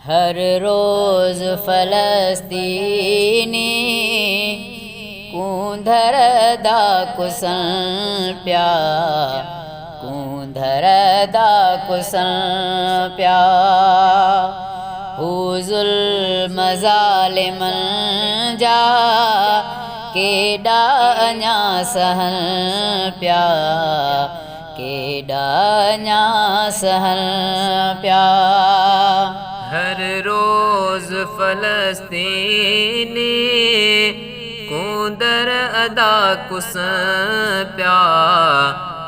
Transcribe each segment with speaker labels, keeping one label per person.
Speaker 1: हर रोज़ फ़लस्तीनी कूंधर दा कुसन प्या, कूंधर दा कुसन प्या। हुज़ुल्म ज़ालिमन जा केॾा अञा सहन प्या, केॾा अञा सहन प्या।
Speaker 2: हर रोज़ फ़लस्तीनी कूंदर अदा कुसन प्या,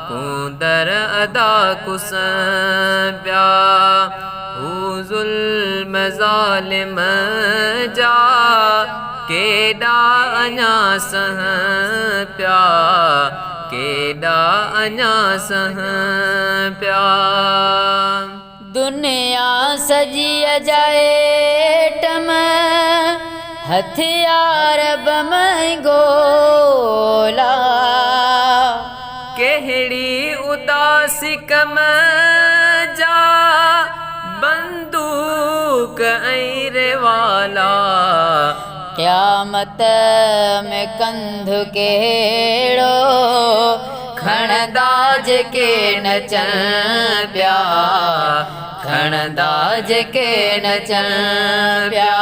Speaker 2: कूंदर अदा कुसन प्या। हुज़ुल्म ज़ालिम जा केॾा अञा सहन प्या, केॾा अञा सहन प्या।
Speaker 1: दुनिया सजी अजाएटम हथियार बम गोला,
Speaker 2: केहड़ी उदासी कम जा बंदूक ऐं रेवाला।
Speaker 1: क़यामत में कंध केड़ो खणदा जेके नचन प्या, खणदा जेके नचन प्या।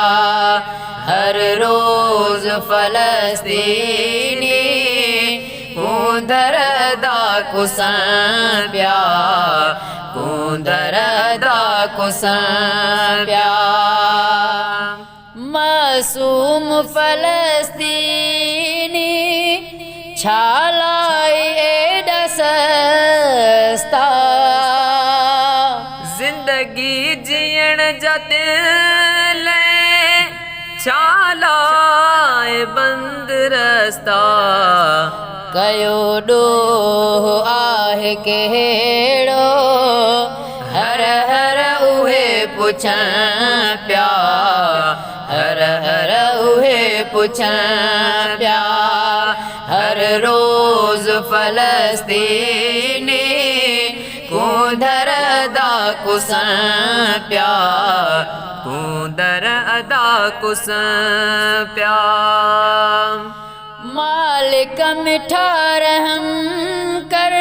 Speaker 1: हर रोज़ फ़लस्तीनी कूंधर दा कुसन प्या, कूंधर दा कुसन प्या। मासूम फ़लस्तीनी छालाई एॾा सस्ता,
Speaker 2: जिंदगी जियण जा दिल छालाए बंद रस्ता।
Speaker 1: कयो ॾोह आहे कहिड़ो हर हर उहे पुछन प्या, हर हर उहे पुछन प्या। हर रोज़ फ़लस्तीनी कूंधर दा कुसन प्या,
Speaker 2: कूंदर अदा कुसन प्या।
Speaker 1: मालिक मिठा रहम कर,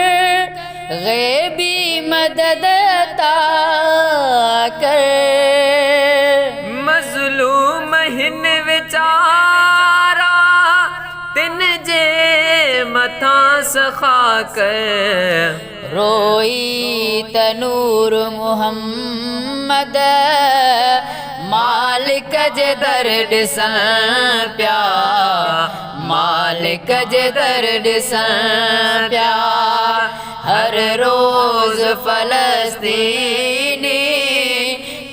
Speaker 1: ग़ैबी मदद अता कर।
Speaker 2: मज़लूम हिन वीचारा तिन जे मथां सख़ा कर।
Speaker 1: रोई तनूर मुहम्मद मालिक जे दर ॾिसन प्या, मालिक जे दर ॾिसन प्या। हर रोज़ फ़लस्तीनी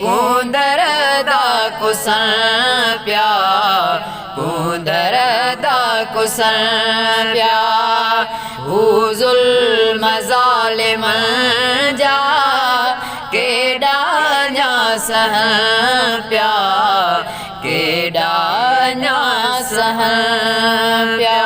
Speaker 1: कूंधर दा कुसन प्या, कूंधर दा कुसन प्या। हुज़ुल्म ज़ालिमन जा केॾा अञा सहन प्या, केॾा अञा सहन प्या।